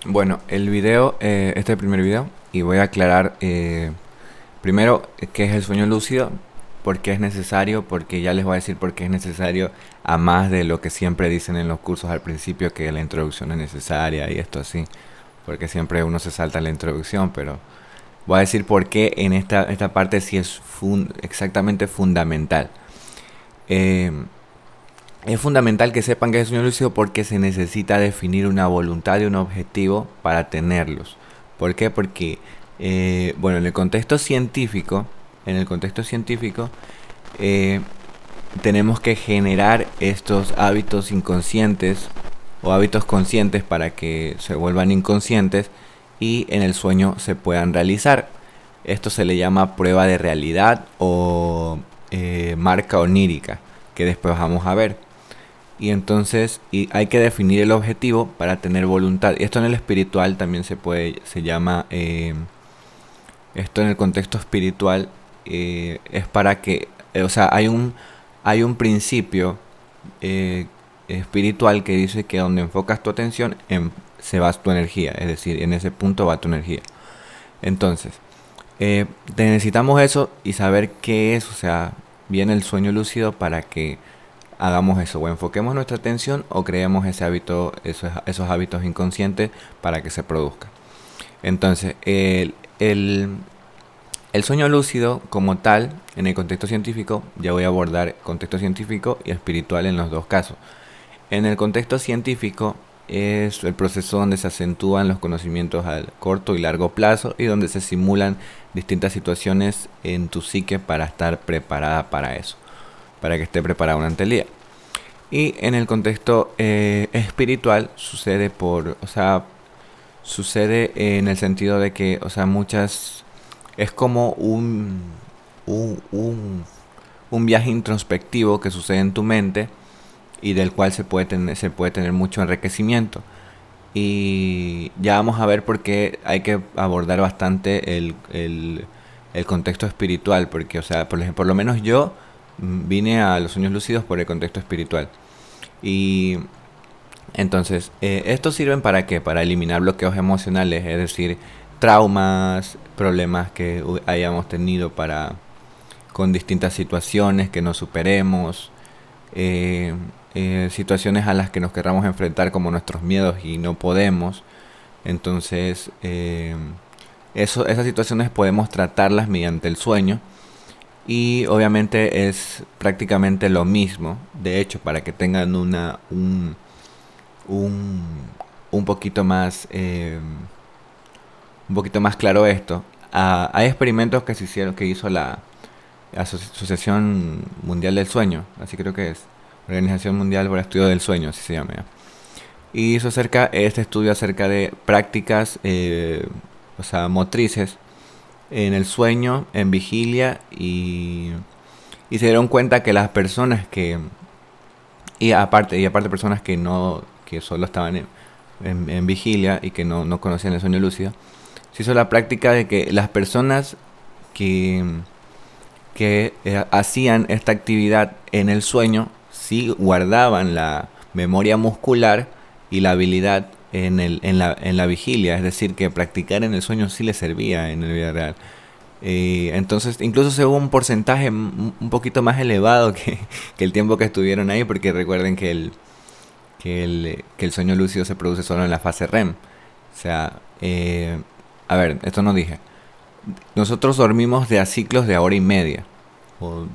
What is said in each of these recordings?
Bueno, el video, este es el primer video y voy a aclarar primero qué es el sueño lúcido, por qué es necesario, porque ya les voy a decir por qué es necesario, a más de lo que siempre dicen en los cursos al principio, que la introducción es necesaria y esto así, porque siempre uno se salta la introducción, pero voy a decir por qué en esta parte sí es exactamente fundamental. Eh, es fundamental que sepan que es el sueño lúcido porque se necesita definir una voluntad y un objetivo para tenerlos. ¿Por qué? Porque, bueno, en el contexto científico, eh, tenemos que generar estos hábitos inconscientes o hábitos conscientes para que se vuelvan inconscientes y en el sueño se puedan realizar. Esto se le llama prueba de realidad o marca onírica, que después vamos a ver. Y entonces hay que definir el objetivo para tener voluntad. Y esto en el espiritual también se llama, esto en el contexto espiritual es para que, o sea, hay un principio eh, espiritual que dice que donde enfocas tu atención se va tu energía, es decir, en ese punto va tu energía. Entonces, necesitamos eso y saber qué es, o sea, viene el sueño lúcido para que hagamos eso, o enfoquemos nuestra atención o creemos ese hábito, esos hábitos inconscientes para que se produzca. Entonces, el sueño lúcido como tal, en el contexto científico, ya voy a abordar contexto científico y espiritual en los dos casos. En el contexto científico es el proceso donde se acentúan los conocimientos al corto y largo plazo y donde se simulan distintas situaciones en tu psique para estar preparada para eso, para que esté preparada ante el día. Y en el contexto espiritual sucede en el sentido de que, o sea, es como un, un, un viaje introspectivo que sucede en tu mente y del cual se puede tener mucho enriquecimiento. Y ya vamos a ver por qué hay que abordar bastante el contexto espiritual, porque, o sea, por lo menos yo vine a los sueños lúcidos por el contexto espiritual. Y entonces, estos sirven para qué? Para eliminar bloqueos emocionales, es decir, traumas, problemas que hayamos tenido con distintas situaciones que no superemos, eh, situaciones a las que nos querramos enfrentar como nuestros miedos y no podemos. Entonces, esas situaciones podemos tratarlas mediante el sueño y obviamente es prácticamente lo mismo. De hecho, para que tengan un, un poquito más un poquito más claro esto, hay experimentos que se hicieron, que hizo la Asociación Mundial del Sueño, así creo que es, Organización Mundial para el Estudio del Sueño, así se llama. ¿Ya? Y hizo este estudio acerca de prácticas, o sea, motrices en el sueño, en vigilia y se dieron cuenta que las personas y aparte personas que no, que solo estaban en vigilia y que no conocían el sueño lúcido, se hizo la práctica de que las personas que, que hacían esta actividad en el sueño sí guardaban la memoria muscular y la habilidad en la vigilia, es decir, que practicar en el sueño sí les servía en el vida real. Entonces, incluso se hubo un porcentaje un poquito más elevado que el tiempo que estuvieron ahí, porque recuerden que el sueño lúcido se produce solo en la fase REM. O sea, a ver, esto no dije. Nosotros dormimos de a ciclos de hora y media. O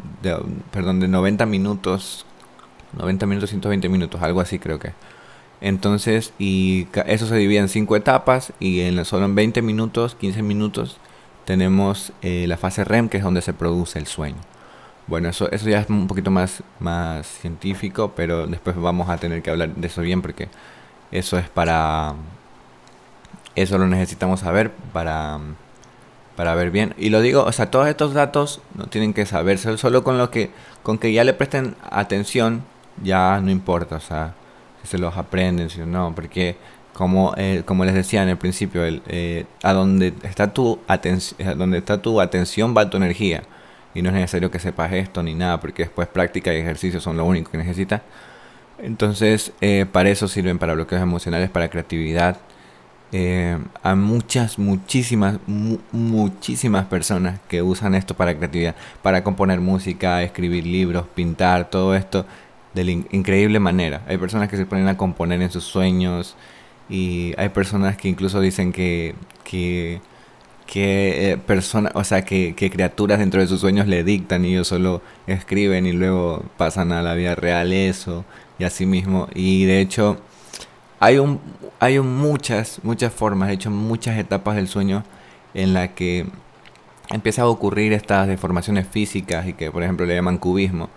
perdón, de 90 minutos. 90 minutos, 120 minutos, algo así creo que. Entonces, eso se divide en 5 etapas. Y solo en 20 minutos, 15 minutos, tenemos la fase REM, que es donde se produce el sueño. Bueno, eso ya es un poquito más científico, pero después vamos a tener que hablar de eso bien porque eso es para... Eso lo necesitamos saber para ver bien. Y lo digo, o sea, todos estos datos no tienen que saberse, solo con que ya le presten atención, ya no importa, o sea, si se los aprenden, si no, porque como les decía en el principio, a donde está donde está tu atención va tu energía. Y no es necesario que sepas esto ni nada, porque después práctica y ejercicio son lo único que necesitas. Entonces, para eso sirven, para bloqueos emocionales, para creatividad, a muchísimas personas que usan esto para creatividad, para componer música, escribir libros, pintar, todo esto de la increíble manera. Hay personas que se ponen a componer en sus sueños y hay personas que incluso dicen que personas, o sea, que criaturas dentro de sus sueños le dictan y ellos solo escriben y luego pasan a la vida real eso y así mismo. Y de hecho hay un, muchas formas, de hecho muchas etapas del sueño en la que empieza a ocurrir estas deformaciones físicas y que por ejemplo le llaman cubismo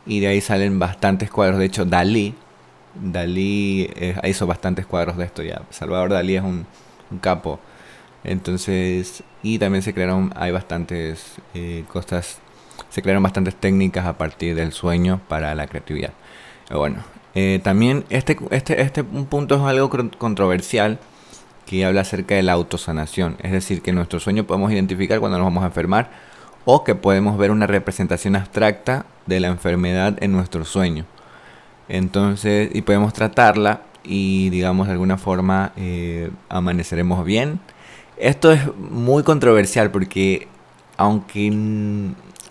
y de ahí salen bastantes cuadros. De hecho Dalí hizo bastantes cuadros de esto ya. Salvador Dalí es un capo. Entonces, y también se crearon, hay bastantes cosas, se crearon bastantes técnicas a partir del sueño para la creatividad. Bueno, también un punto es algo controversial que habla acerca de la autosanación. Es decir, que en nuestro sueño podemos identificar cuando nos vamos a enfermar o que podemos ver una representación abstracta de la enfermedad en nuestro sueño. Entonces, y podemos tratarla y digamos de alguna forma amaneceremos bien. Esto es muy controversial porque aunque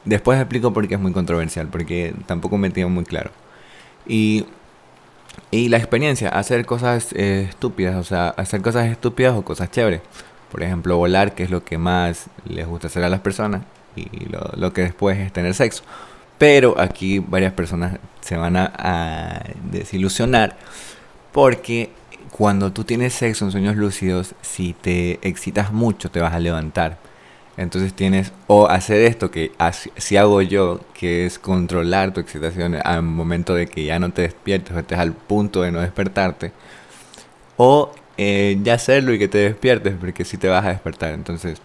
después explico por qué es muy controversial, porque tampoco me quedó muy claro. Y, y la experiencia, hacer cosas estúpidas, o sea, hacer cosas estúpidas o cosas chéveres. Por ejemplo, volar, que es lo que más les gusta hacer a las personas, y lo que después es tener sexo. Pero aquí varias personas se van a desilusionar porque cuando tú tienes sexo en sueños lúcidos, si te excitas mucho te vas a levantar. Entonces tienes o hacer esto que si hago yo, que es controlar tu excitación al momento de que ya no te despiertes o estés al punto de no despertarte. O ya hacerlo y que te despiertes porque si te vas a despertar. Entonces,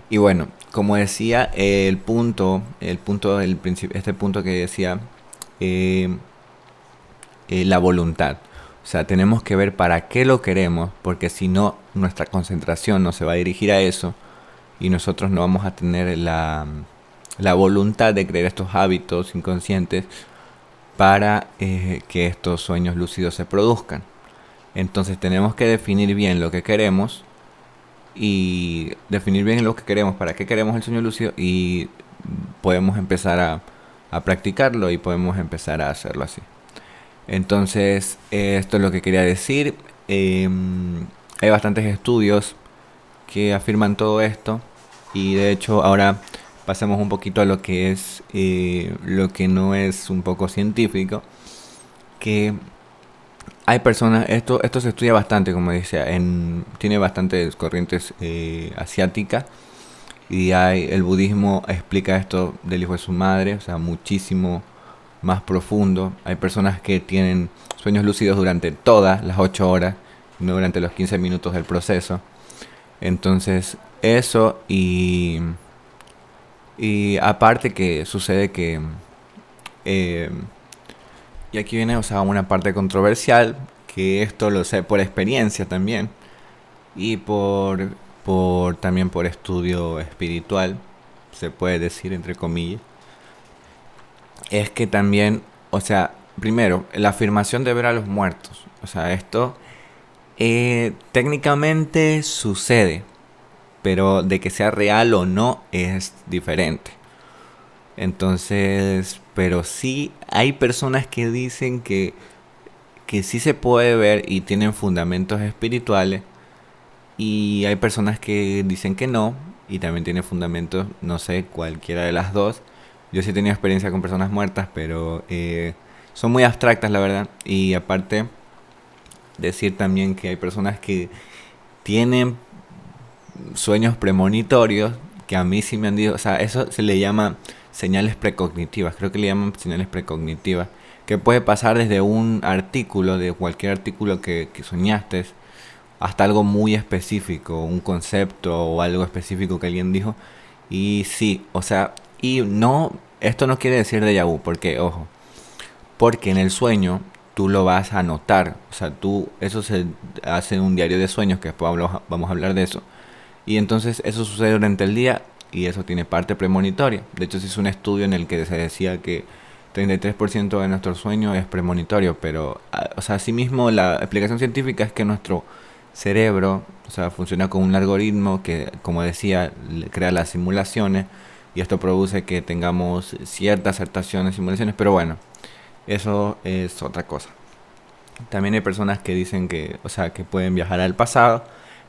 y bueno, como decía, del principio, este punto que decía, eh, la voluntad. O sea, tenemos que ver para qué lo queremos, porque si no, nuestra concentración no se va a dirigir a eso y nosotros no vamos a tener la voluntad de crear estos hábitos inconscientes para que estos sueños lúcidos se produzcan. Entonces tenemos que definir bien lo que queremos y definir bien lo que queremos, para qué queremos el sueño lúcido y podemos empezar a practicarlo y podemos empezar a hacerlo así. Entonces, esto es lo que quería decir. Hay bastantes estudios que afirman todo esto y de hecho ahora pasemos un poquito a lo que es lo que no es un poco científico, que hay personas, esto se estudia bastante, como decía, tiene bastantes corrientes asiáticas y el budismo explica esto del hijo de su madre, o sea, muchísimo más profundo. Hay personas que tienen sueños lúcidos durante todas las 8 horas, no durante los 15 minutos del proceso. Entonces, eso y aparte que sucede que eh, y aquí viene, o sea, una parte controversial, que esto lo sé por experiencia también y también por estudio espiritual, se puede decir entre comillas, es que también, o sea, primero, la afirmación de ver a los muertos, o sea, esto técnicamente sucede, pero de que sea real o no es diferente. Entonces, pero sí hay personas que dicen que sí se puede ver y tienen fundamentos espirituales. Y hay personas que dicen que no y también tienen fundamentos, no sé, cualquiera de las dos. Yo sí he tenido experiencia con personas muertas, pero son muy abstractas, la verdad. Y aparte, decir también que hay personas que tienen sueños premonitorios que a mí sí me han dicho, o sea, eso se le llama señales precognitivas, creo que le llaman señales precognitivas, que puede pasar desde un artículo, de cualquier artículo que soñaste, hasta algo muy específico, un concepto o algo específico que alguien dijo. Y sí, o sea, y no, esto no quiere decir déjà vu, porque, ojo, porque en el sueño tú lo vas a notar, o sea, eso se hace en un diario de sueños, que después vamos a hablar de eso. Y entonces eso sucede durante el día y eso tiene parte premonitoria. De hecho, se hizo un estudio en el que se decía que 33% de nuestro sueño es premonitorio, pero, o sea, asimismo la explicación científica es que nuestro cerebro, o sea, funciona con un algoritmo que, como decía, crea las simulaciones y esto produce que tengamos ciertas aceptaciones, simulaciones, pero bueno, eso es otra cosa. También hay personas que dicen que, o sea, que pueden viajar al pasado.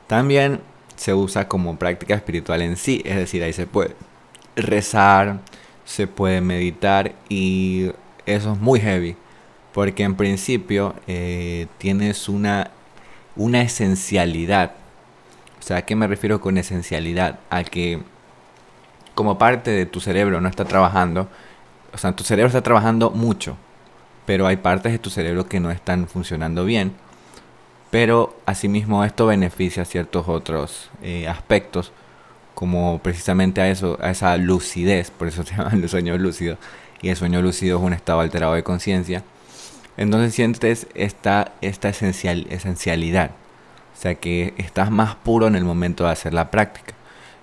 También se usa como práctica espiritual en sí, es decir, ahí se puede rezar, se puede meditar y eso es muy heavy, porque en principio tienes una esencialidad. O sea, ¿a qué me refiero con esencialidad? A que como parte de tu cerebro no está trabajando, o sea, tu cerebro está trabajando mucho, pero hay partes de tu cerebro que no están funcionando bien. Pero asimismo esto beneficia ciertos otros aspectos, como precisamente a eso, a esa lucidez, por eso se llama el sueño lúcido. Y el sueño lúcido es un estado alterado de conciencia. Entonces sientes esta esencialidad. O sea que estás más puro en el momento de hacer la práctica.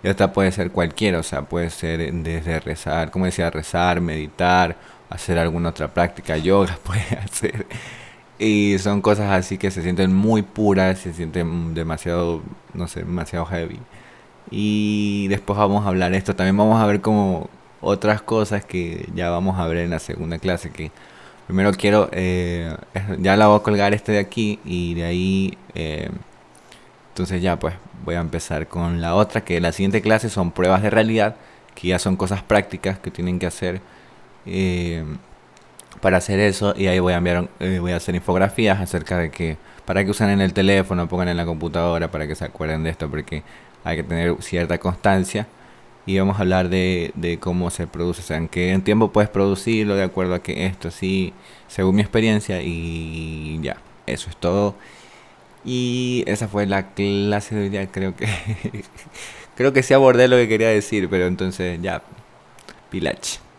Y esta puede ser cualquiera, o sea, puede ser desde rezar, como decía, rezar, meditar, hacer alguna otra práctica, yoga, puede hacer. Y son cosas así que se sienten muy puras, se sienten demasiado, no sé, demasiado heavy. Y después vamos a hablar de esto. También vamos a ver como otras cosas que ya vamos a ver en la segunda clase. Que primero quiero, ya la voy a colgar este de aquí y de ahí, entonces ya pues voy a empezar con la otra. Que la siguiente clase son pruebas de realidad, que ya son cosas prácticas que tienen que hacer. eh, para hacer eso y ahí voy a enviar voy a hacer infografías acerca de que para que usen en el teléfono, pongan en la computadora para que se acuerden de esto porque hay que tener cierta constancia y vamos a hablar de cómo se produce, o sea, en qué tiempo puedes producirlo de acuerdo a que esto sí, según mi experiencia y ya, eso es todo y esa fue la clase de hoy día, creo que creo que sí abordé lo que quería decir, pero entonces ya, Pilach.